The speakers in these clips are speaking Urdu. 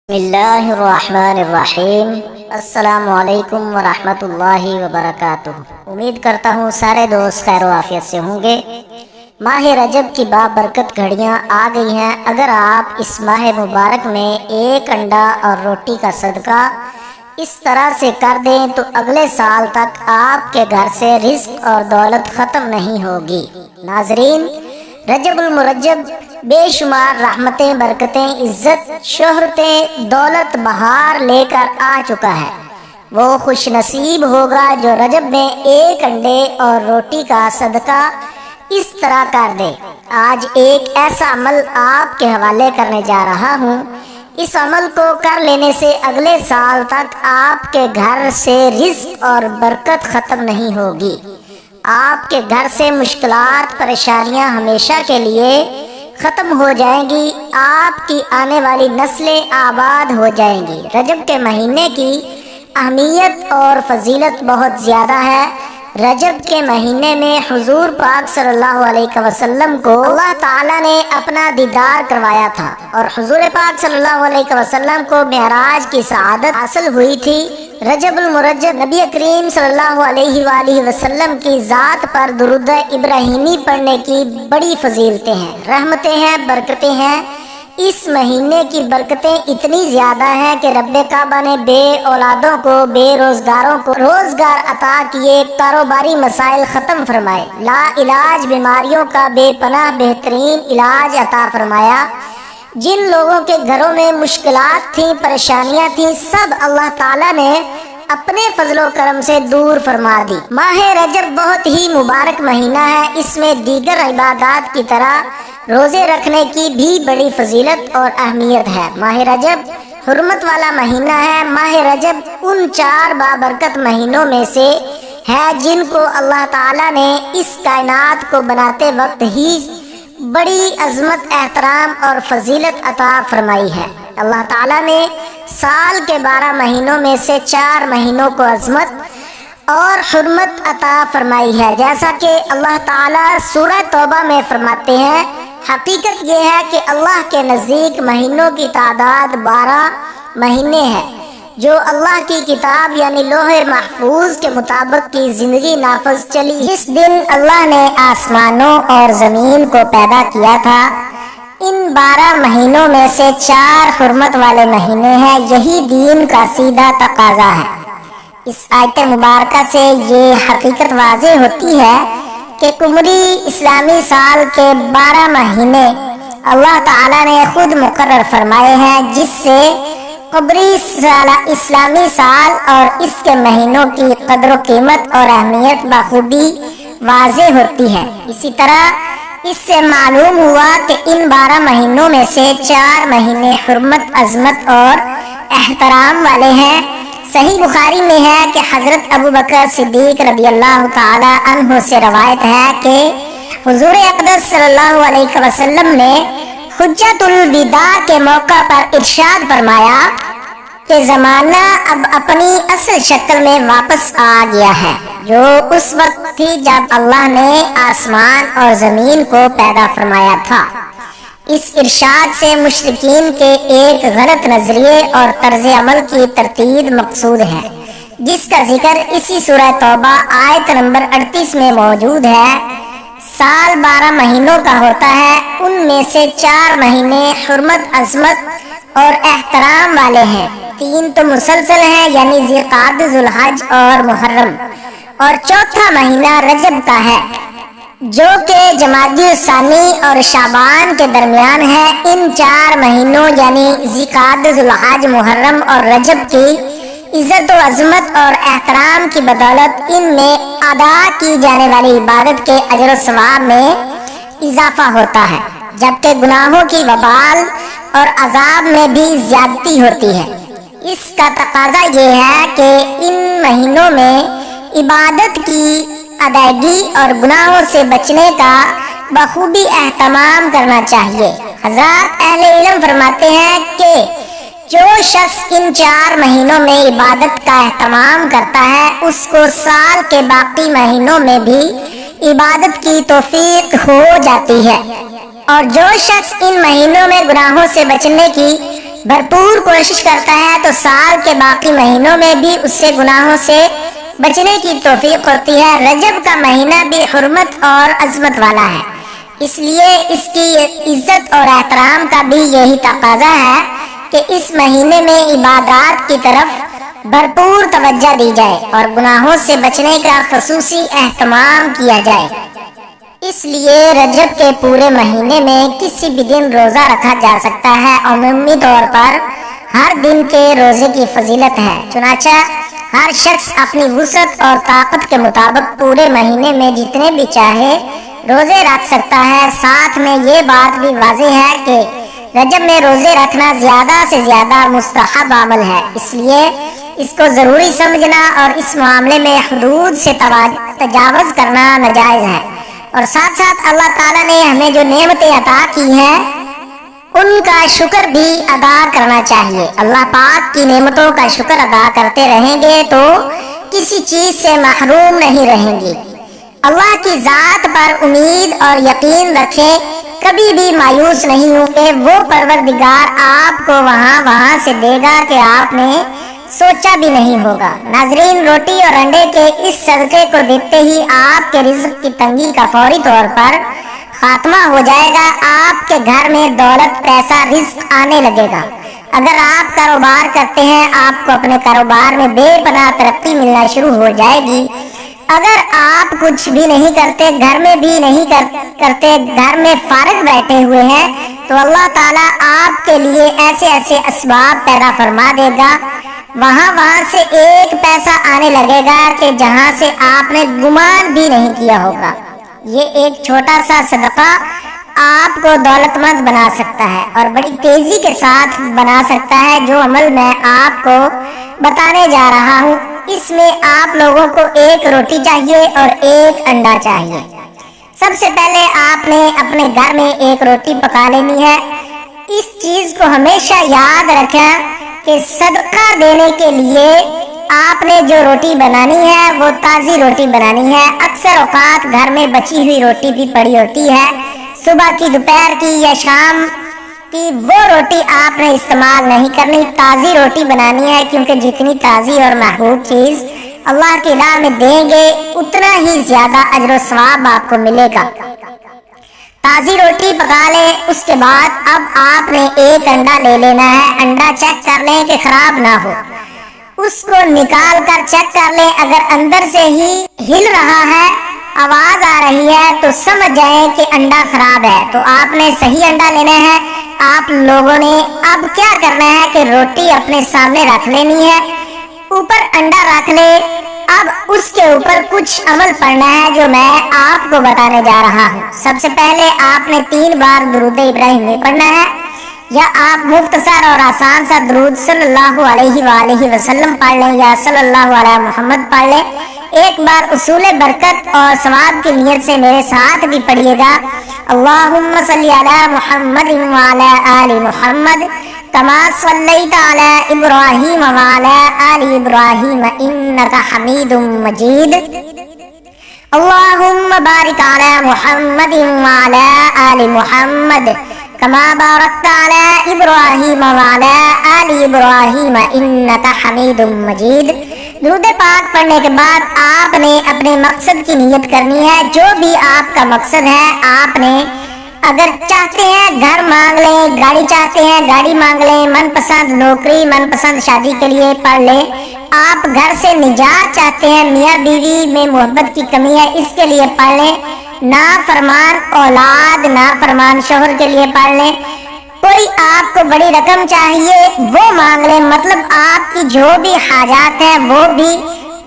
بسم اللہ الرحمن الرحیم۔ السلام علیکم ورحمۃ اللہ وبرکاتہ۔ امید کرتا ہوں سارے دوست خیر و عافیت سے ہوں گے۔ ماہ رجب کی بابرکت گھڑیاں آ گئی ہیں۔ اگر آپ اس ماہ مبارک میں ایک انڈا اور روٹی کا صدقہ اس طرح سے کر دیں تو اگلے سال تک آپ کے گھر سے رزق اور دولت ختم نہیں ہوگی۔ ناظرین، رجب المرجب بے شمار رحمتیں، برکتیں، عزت، شہرتیں، دولت بہار لے کر آ چکا ہے۔ وہ خوش نصیب ہوگا جو رجب میں ایک انڈے اور روٹی کا صدقہ اس طرح کر دے۔ آج ایک ایسا عمل آپ کے حوالے کرنے جا رہا ہوں۔ اس عمل کو کر لینے سے اگلے سال تک آپ کے گھر سے رزق اور برکت ختم نہیں ہوگی۔ آپ کے گھر سے مشکلات، پریشانیاں ہمیشہ کے لیے ختم ہو جائیں گی۔ آپ کی آنے والی نسلیں آباد ہو جائیں گی۔ رجب کے مہینے کی اہمیت اور فضیلت بہت زیادہ ہے۔ رجب کے مہینے میں حضور پاک صلی اللہ علیہ وسلم کو اللہ تعالیٰ نے اپنا دیدار کروایا تھا، اور حضور پاک صلی اللہ علیہ وسلم کو معراج کی سعادت حاصل ہوئی تھی۔ رجب المرجب نبی کریم صلی اللہ علیہ وآلہ وسلم کی ذات پر درود ابراہیمی پڑھنے کی بڑی فضیلتیں ہیں، رحمتیں ہیں، برکتیں ہیں۔ اس مہینے کی برکتیں اتنی زیادہ ہیں کہ رب کعبہ نے بے اولادوں کو، بے روزگاروں کو روزگار عطا کیے، کاروباری مسائل ختم فرمائے، لا علاج بیماریوں کا بے پناہ بہترین علاج عطا فرمایا۔ جن لوگوں کے گھروں میں مشکلات تھیں، پریشانیاں تھیں، سب اللہ تعالیٰ نے اپنے فضل و کرم سے دور فرما دی۔ ماہ رجب بہت ہی مبارک مہینہ ہے۔ اس میں دیگر عبادات کی طرح روزے رکھنے کی بھی بڑی فضیلت اور اہمیت ہے۔ ماہ رجب حرمت والا مہینہ ہے۔ ماہ رجب ان 4 بابرکت مہینوں میں سے ہے جن کو اللہ تعالیٰ نے اس کائنات کو بناتے وقت ہی بڑی عظمت، احترام اور فضیلت عطا فرمائی ہے۔ اللہ تعالیٰ نے سال کے 12 مہینوں میں سے 4 مہینوں کو عظمت اور حرمت عطا فرمائی ہے، جیسا کہ اللہ تعالیٰ سورہ توبہ میں فرماتے ہیں۔ حقیقت یہ ہے کہ اللہ کے نزدیک مہینوں کی تعداد 12 مہینے ہے، جو اللہ کی کتاب یعنی لوح محفوظ کے مطابق کی زندگی نافذ چلی۔ جس دن اللہ نے آسمانوں اور زمین کو پیدا کیا تھا، ان 12 مہینوں میں سے 4 حرمت والے مہینے ہیں۔ یہی دین کا سیدھا تقاضا ہے۔ اس آیت مبارکہ سے یہ حقیقت واضح ہوتی ہے کہ قمری اسلامی سال کے 12 مہینے اللہ تعالیٰ نے خود مقرر فرمائے ہیں، جس سے قمری اسلامی سال اور اس کے مہینوں کی قدر و قیمت اور اہمیت بخوبی واضح ہوتی ہے۔ اسی طرح اس سے معلوم ہوا کہ ان 12 مہینوں میں سے 4 مہینے حرمت، عظمت اور احترام والے ہیں۔ صحیح بخاری میں ہے کہ حضرت ابوبکر صدیق رضی اللہ تعالی عنہ سے روایت ہے کہ حضور اقدس صلی اللہ علیہ وسلم نے حجۃ الوداع کے موقع پر ارشاد فرمایا کہ زمانہ اب اپنی اصل شکل میں واپس آ گیا ہے، جو اس وقت تھی جب اللہ نے آسمان اور زمین کو پیدا فرمایا تھا۔ اس ارشاد سے مشرکین کے ایک غلط نظریے اور طرز عمل کی تردید مقصود ہے، جس کا ذکر اسی سورہ توبہ آیت نمبر 38 میں موجود ہے۔ سال 12 مہینوں کا ہوتا ہے، ان میں سے 4 مہینے حرمت، عظمت اور احترام والے ہیں۔ 3 تو مسلسل ہیں، یعنی ذوالقعدہ، ذوالحج اور محرم، اور چوتھا مہینہ رجب کا ہے، جو کہ جمادی الثانی اور شعبان کے درمیان ہے۔ ان 4 مہینوں یعنی ذوالقعدہ، ذوالحج، محرم اور رجب کی عزت و عظمت اور احترام کی بدولت ان میں ادا کی جانے والی عبادت کے اجر و ثواب میں اضافہ ہوتا ہے، جبکہ گناہوں کی وبال اور عذاب میں بھی زیادتی ہوتی ہے۔ اس کا تقاضا یہ ہے کہ ان مہینوں میں عبادت کی ادائیگی اور گناہوں سے بچنے کا بخوبی اہتمام کرنا چاہیے۔ حضرات اہل علم فرماتے ہیں کہ جو شخص ان 4 مہینوں میں عبادت کا اہتمام کرتا ہے، اس کو سال کے باقی مہینوں میں بھی عبادت کی توفیق ہو جاتی ہے، اور جو شخص ان مہینوں میں گناہوں سے بچنے کی بھرپور کوشش کرتا ہے تو سال کے باقی مہینوں میں بھی اس سے گناہوں سے بچنے کی توفیق ہوتی ہے۔ رجب کا مہینہ بھی حرمت اور عظمت والا ہے، اس لیے اس کی عزت اور احترام کا بھی یہی تقاضا ہے کہ اس مہینے میں عبادات کی طرف بھرپور توجہ دی جائے اور گناہوں سے بچنے کا خصوصی اہتمام کیا جائے۔ اس لیے رجب کے پورے مہینے میں کسی بھی دن روزہ رکھا جا سکتا ہے۔ عمومی طور پر ہر دن کے روزے کی فضیلت ہے، چنانچہ ہر شخص اپنی وسعت اور طاقت کے مطابق پورے مہینے میں جتنے بھی چاہے روزے رکھ سکتا ہے۔ ساتھ میں یہ بات بھی واضح ہے کہ رجب میں روزے رکھنا زیادہ سے زیادہ مستحب عمل ہے، اس لیے اس کو ضروری سمجھنا اور اس معاملے میں حدود سے تجاوز کرنا ناجائز ہے۔ اور ساتھ ساتھ اللہ تعالیٰ نے ہمیں جو نعمتیں عطا کی ہیں ان کا شکر بھی ادا کرنا چاہیے۔ اللہ پاک کی نعمتوں کا شکر ادا کرتے رہیں گے تو کسی چیز سے محروم نہیں رہیں گے۔ اللہ کی ذات پر امید اور یقین رکھیں، کبھی بھی مایوس نہیں ہوں گے۔ وہ پروردگار آپ کو وہاں سے دے گا کہ آپ نے سوچا بھی نہیں ہوگا۔ ناظرین، روٹی اور انڈے کے اس صدقے کو دیکھتے ہی آپ کے رزق کی تنگی کا فوری طور پر خاتمہ ہو جائے گا۔ آپ کے گھر میں دولت، پیسہ، رزق آنے لگے گا۔ اگر آپ کاروبار کرتے ہیں، آپ کو اپنے کاروبار میں بے پناہ ترقی ملنا شروع ہو جائے گی۔ اگر آپ کچھ بھی نہیں کرتے، گھر میں بھی نہیں کرتے، گھر میں فارغ بیٹھے ہوئے ہیں، تو اللہ تعالیٰ آپ کے لیے ایسے ایسے اسباب پیدا فرما دے گا، وہاں سے ایک پیسہ آنے لگے گا کہ جہاں سے آپ نے گمان بھی نہیں کیا ہوگا۔ یہ ایک چھوٹا سا صدقہ آپ کو دولت مند بنا سکتا ہے اور بڑی تیزی کے ساتھ بنا سکتا ہے۔ جو عمل میں آپ کو بتانے جا رہا ہوں، اس میں آپ لوگوں کو ایک روٹی چاہیے اور ایک انڈا چاہیے۔ سب سے پہلے آپ نے اپنے گھر میں ایک روٹی پکا لینی ہے۔ اس چیز کو ہمیشہ یاد رکھیں کہ صدقہ دینے کے لیے آپ نے جو روٹی بنانی ہے وہ تازی روٹی بنانی ہے۔ اکثر اوقات گھر میں بچی ہوئی روٹی بھی پڑی ہوتی ہے، صبح کی، دوپہر کی یا شام کی، وہ روٹی آپ نے استعمال نہیں کرنی، تازی روٹی بنانی ہے، کیونکہ جتنی تازی اور محبوب چیز اللہ کی راہ میں دیں گے اتنا ہی زیادہ اجر و ثواب آپ کو ملے گا۔ تازی روٹی پکا لیں، اس کے بعد اب آپ نے ایک انڈا لے لینا ہے۔ انڈا چیک کر لیں کہ خراب نہ ہو، اس کو نکال کر چیک کر لیں۔ اگر اندر سے ہی ہل رہا ہے، آواز آ رہی ہے، تو سمجھ جائیں کہ انڈا خراب ہے، تو آپ نے صحیح انڈا لینا ہے۔ آپ لوگوں نے اب کیا کرنا ہے کہ روٹی اپنے سامنے رکھ لینی ہے، اوپر انڈا رکھ لے۔ اب اس کے اوپر کچھ عمل پڑھنا ہے جو میں آپ کو بتانے جا رہا ہوں۔ سب سے پہلے آپ نے 3 بار درود ابراہیمی پڑھنا ہے، یا آپ مختصر اور آسان سا درود صلی اللہ علیہ وآلہ وسلم پڑھ لیں، یا صلی اللہ علیہ محمد پڑھ لیں۔ ایک بار اصول برکت اور ثواب کی نیت سے میرے ساتھ بھی پڑھیے گا۔ اللہم صلی علی محمد وعلی آل محمد کما صلیت علی ابراہیم وعلی آل ابراہیم انک حمید مجید۔ اللہم بارک علی محمد وعلی آل محمد کما بارکت علی ابراہیم وعلی آل ابراہیم انک حمید مجید۔ درود پاک پڑھنے کے بعد آپ نے اپنے مقصد کی نیت کرنی ہے۔ جو بھی آپ کا مقصد ہے، آپ نے اگر چاہتے ہیں گھر مانگ لیں، گاڑی چاہتے ہیں گاڑی مانگ لیں، من پسند نوکری، من پسند شادی کے لیے پڑھ لیں۔ آپ گھر سے نجات چاہتے ہیں، میاں بیوی میں محبت کی کمی ہے، اس کے لیے پڑھ لیں۔ نافرمان اولاد، نافرمان شوہر کے لیے پڑھ لیں۔ کوئی آپ کو بڑی رقم چاہیے، وہ مانگ لیں۔ مطلب آپ کی جو بھی حاجات ہیں وہ بھی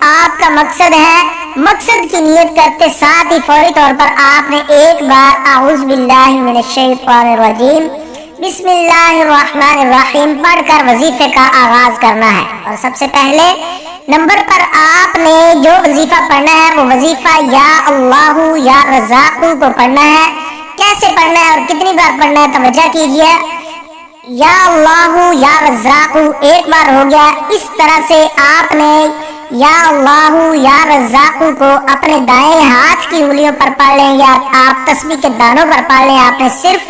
آپ کا مقصد ہے۔ مقصد کی نیت کرتے ساتھ ہی فوری طور پر آپ نے ایک بار اعوذ باللہ من الشیطان الرجیم بسم اللہ الرحمن الرحیم پڑھ کر وظیفے کا آغاز کرنا ہے۔ اور سب سے پہلے نمبر پر آپ نے جو وظیفہ پڑھنا ہے وہ وظیفہ یا اللہ یا رزاق کو پڑھنا ہے۔ کیسے پڑھنا ہے اور کتنی بار پڑھنا ہے توجہ کیجیے۔ یا اللہ یا رزاق ایک بار ہو گیا، اس طرح سے آپ نے یا اللہ یا رزاق کو اپنے دائیں ہاتھ کی انگلیوں پر پڑھ لیں، یا آپ تسبیح کے دانوں پر پڑھ لیں۔ آپ نے صرف